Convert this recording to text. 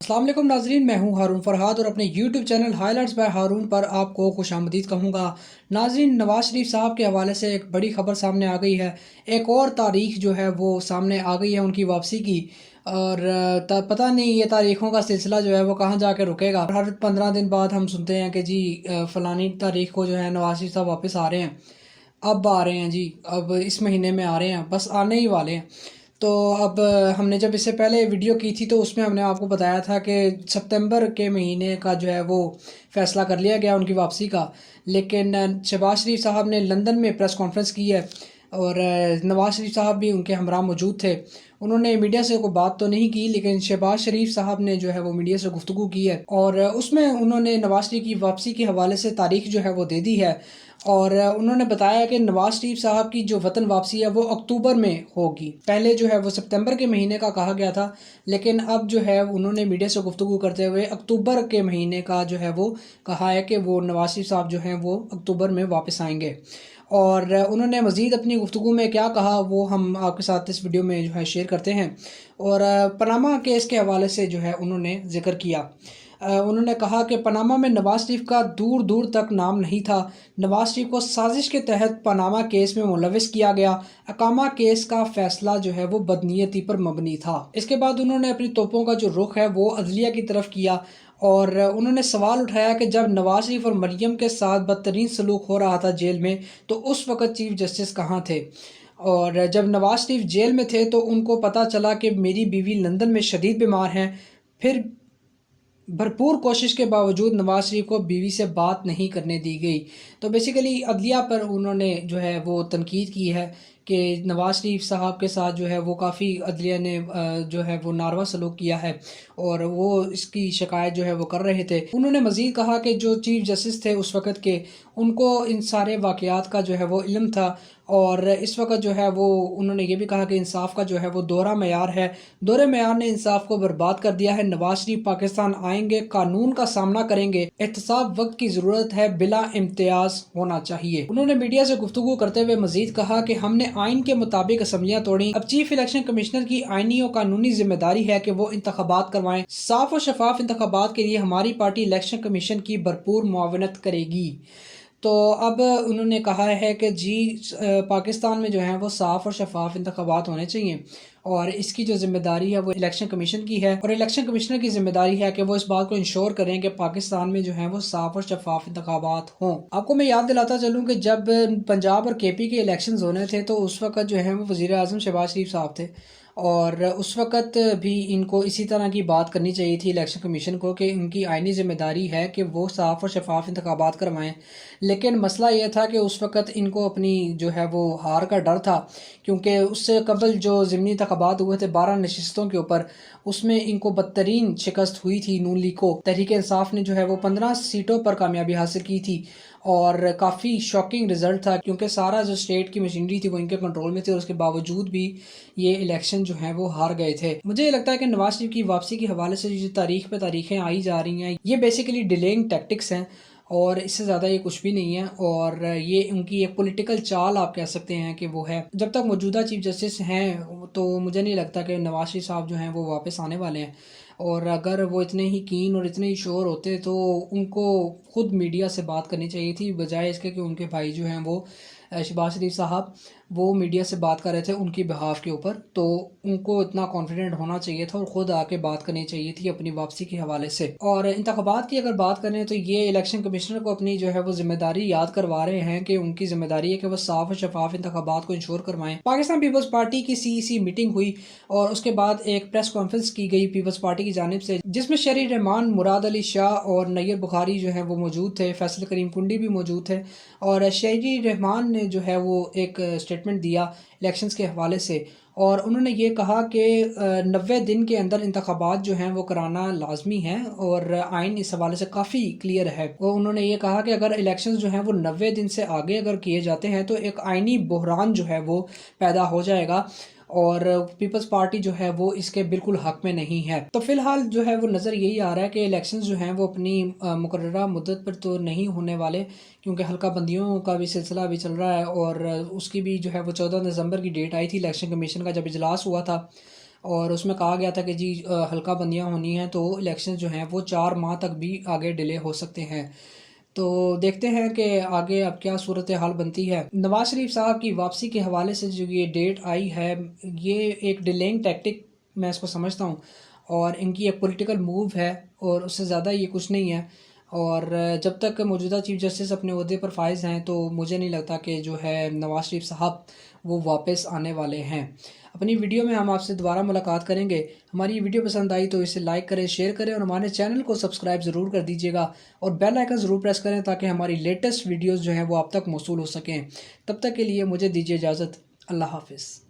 अस्सलाम वालेकुम नाजरीन, मैं हूं हारून फरहाद और अपने यूट्यूब चैनल हाइलाइट्स बाय हारून पर आपको खुशामदीद कहूँगा। नाजरीन, नवाज शरीफ साहब के हवाले से एक बड़ी खबर सामने आ गई है। एक और तारीख जो है वो सामने आ गई है उनकी वापसी की। और पता नहीं ये तारीखों का सिलसिला जो है वो कहाँ जाके रुकेगा। हर 15 दिन बाद हम सुनते हैं कि जी फ़लानी तारीख को जो है नवाज शरीफ साहब वापस आ रहे हैं। अब आ रहे हैं जी, अब इस महीने में आ रहे हैं, बस आने ही वाले हैं। तो अब हमने जब इससे पहले वीडियो की थी तो उसमें हमने आपको बताया था कि सितंबर के महीने का जो है वो फ़ैसला कर लिया गया उनकी वापसी का। लेकिन शहबाज शरीफ साहब ने लंदन में प्रेस कॉन्फ्रेंस की है और नवाज शरीफ साहब भी उनके हमरा मौजूद थे। उन्होंने मीडिया से कोई बात तो नहीं की, लेकिन शहबाज शरीफ साहब ने जो है वो मीडिया से गुफ्तगू की है और उसमें उन्होंने नवाज शरीफ की वापसी के हवाले से तारीख जो है वो दे दी है। और उन्होंने बताया कि नवाज शरीफ साहब की जो वतन वापसी है वो अक्टूबर में होगी। पहले जो है वो सितंबर के महीने का कहा गया था, लेकिन अब जो है उन्होंने मीडिया से गुफ्तगू करते हुए अक्टूबर के महीने का जो है वो कहा है कि वो नवाज शरीफ साहब जो हैं वो अक्टूबर में वापस आएंगे। और उन्होंने मज़ीद अपनी गुफ्तगू में क्या कहा वो हम आपके साथ इस वीडियो में जो है शेयर करते हैं। और पनामा केस के हवाले से जो है उन्होंने ज़िक्र किया। उन्होंने कहा कि पनामा में नवाज शरीफ का दूर दूर तक नाम नहीं था। नवाज शरीफ को साजिश के तहत पनामा केस में मुलविस किया गया। अकामा केस का फैसला जो है वो बदनीयती पर मबनी था। इसके बाद उन्होंने अपनी तोपों का जो रुख है वो अदलिया की तरफ किया और उन्होंने सवाल उठाया कि जब नवाज शरीफ और मरियम के साथ बदतरीन सलूक हो रहा था जेल में, तो उस वक़्त चीफ जस्टिस कहाँ थे। और जब नवाज शरीफ जेल में थे तो उनको पता चला कि मेरी बीवी लंदन में शदीद बीमार हैं। फिर भरपूर कोशिश के बावजूद नवाज शरीफ को बीवी से बात नहीं करने दी गई। तो बेसिकली अदलिया पर उन्होंने जो है वो तनकीद की है कि नवाज शरीफ साहब के साथ जो है वो काफ़ी अदलिया ने जो है वो नारवा सलूक किया है और वो इसकी शिकायत जो है वो कर रहे थे। उन्होंने मज़ीद कहा कि जो चीफ जस्टिस थे उस वक़्त के, उनको इन सारे वाक़यात का जो है वो इल्म था और इस वक्त जो है वो उन्होंने ये भी कहा कि इंसाफ का जो है वो दोहरा मेयार है। दोहरे मेयार ने इंसाफ को बर्बाद कर दिया है। नवाज शरीफ पाकिस्तान आएंगे, कानून का सामना करेंगे, एहतसाब वक्त की ज़रूरत है, बिला इम्तियाज होना चाहिए। उन्होंने मीडिया से गुफ्तगू करते हुए मजीद कहा कि हमने आइन के मुताबिक असम्बलियाँ तोड़ी। अब चीफ इलेक्शन कमिश्नर की आइनी और कानूनी जिम्मेदारी है कि वो इंतखाबात करवाएं। साफ और शफाफ इंतखाबात के लिए हमारी पार्टी इलेक्शन कमीशन की भरपूर मुआवनत करेगी। तो अब उन्होंने कहा है कि जी पाकिस्तान में जो है वो साफ़ और शफाफ इंतखाबात होने चाहिए और इसकी जो ज़िम्मेदारी है वो इलेक्शन कमीशन की है और इलेक्शन कमिश्नर की ज़िम्मेदारी है कि वो इस बात को इंश्योर करें कि पाकिस्तान में जो है वो साफ़ और शफाफ इंतखाबात हों। आपको मैं याद दिलाता चलूँ कि जब पंजाब और केपी के इलेक्शन होने थे तो उस वक़्त जो है वो वज़ीर आज़म शहबाज शरीफ साहब थे और उस वक़्त भी इनको इसी तरह की बात करनी चाहिए थी इलेक्शन कमीशन को कि उनकी आइनी ज़िम्मेदारी है कि वो साफ़ और शफाफ इंतखाबात करवाएं। लेकिन मसला ये था कि उस वक़्त इनको अपनी जो है वो हार का डर था, क्योंकि उससे कबल जो ज़िमनी इंतखाबात हुए थे 12 नशिस्तों के ऊपर, उसमें इनको बदतरीन शिकस्त हुई थी नून लीग को। तहरीक इंसाफ ने जो है वो 15 सीटों पर कामयाबी हासिल की थी और काफ़ी शॉकिंग रिज़ल्ट था, क्योंकि सारा जो स्टेट की मशीनरी थी वो इनके कंट्रोल में थी और उसके बावजूद भी ये इलेक्शन जो है वो हार गए थे। मुझे ये लगता है कि नवाज शरीफ की वापसी के हवाले से जो तारीख पे तारीखें आई जा रही हैं ये बेसिकली डिलेइंग टैक्टिक्स हैं और इससे ज़्यादा ये कुछ भी नहीं है और ये उनकी एक पॉलिटिकल चाल आप कह सकते हैं कि वो है। जब तक मौजूदा चीफ जस्टिस हैं तो मुझे नहीं लगता कि नवाज शरीफ साहब जो हैं वो वापस आने वाले हैं और अगर वो इतने ही कीन और इतने ही श्योर होते तो उनको खुद मीडिया से बात करनी चाहिए थी, बजाय इसके कि उनके भाई जो हैं वो शहबाज शरीफ साहब वो मीडिया से बात कर रहे थे उनकी बिहाफ के ऊपर। तो उनको इतना कॉन्फिडेंट होना चाहिए था और ख़ुद आके बात करनी चाहिए थी अपनी वापसी के हवाले से। और इंतखाबात की अगर बात करें तो ये इलेक्शन कमिश्नर को अपनी जो है वो जिम्मेदारी याद करवा रहे हैं कि उनकी जिम्मेदारी है कि वो साफ और शफाफ इंतखाबात को इंश्योर करवाएं। पाकिस्तान पीपल्स पार्टी की CEC मीटिंग हुई और उसके बाद एक प्रेस कॉन्फ्रेंस की गई पीपल्स पार्टी की जानिब से, जिसमें शहरी रहमान, मुराद अली शाह और नैयर बुखारी जो है वो मौजूद थे, फैसल करीम कुंडी भी मौजूद थे। और शहरी रहमान ने जो है वो एक स्टेटमेंट दिया इलेक्शंस के हवाले से और उन्होंने ये कहा कि 90 दिन के अंदर इंतखाबात जो हैं वो कराना लाजमी है और आइन इस हवाले से काफ़ी क्लियर है। और उन्होंने ये कहा कि अगर इलेक्शंस जो हैं वो 90 दिन से आगे अगर किए जाते हैं तो एक आइनी बहरान जो है वो पैदा हो जाएगा और पीपल्स पार्टी जो है वो इसके बिल्कुल हक में नहीं है। तो फिलहाल जो है वो नज़र यही आ रहा है कि इलेक्शंस जो हैं वो अपनी मुकर्ररा मुद्दत पर तो नहीं होने वाले, क्योंकि हल्का बंदियों का भी सिलसिला भी चल रहा है और उसकी भी जो है वो 14 दिसंबर की डेट आई थी इलेक्शन कमीशन का जब इजलास हुआ था اور اس میں کہا گیا تھا کہ جی حلقہ بندیاں ہونی ہیں تو الیکشن جو ہیں وہ 4 ماہ تک بھی آگے ڈیلے ہو سکتے ہیں۔ تو دیکھتے ہیں کہ آگے اب کیا صورتحال بنتی ہے۔ نواز شریف صاحب کی واپسی کے حوالے سے جو یہ ڈیٹ آئی ہے، یہ ایک ڈیلینگ ٹیکٹک میں اس کو سمجھتا ہوں، اور ان کی ایک پولیٹیکل موو ہے، اور اس سے زیادہ یہ کچھ نہیں ہے۔ اور جب تک موجودہ چیف جسٹس اپنے عہدے پر فائز ہیں تو مجھے نہیں لگتا کہ جو ہے نواز شریف صاحب وہ واپس آنے والے ہیں۔ اپنی ویڈیو میں ہم آپ سے دوبارہ ملاقات کریں گے۔ ہماری یہ ویڈیو پسند آئی تو اسے لائک کریں، شیئر کریں، اور ہمارے چینل کو سبسکرائب ضرور کر دیجیے گا، اور بیل آئیکن ضرور پریس کریں تاکہ ہماری لیٹسٹ ویڈیوز جو ہیں وہ آپ تک موصول ہو سکیں۔ تب تک کے لیے مجھے دیجیے اجازت۔ اللہ حافظ۔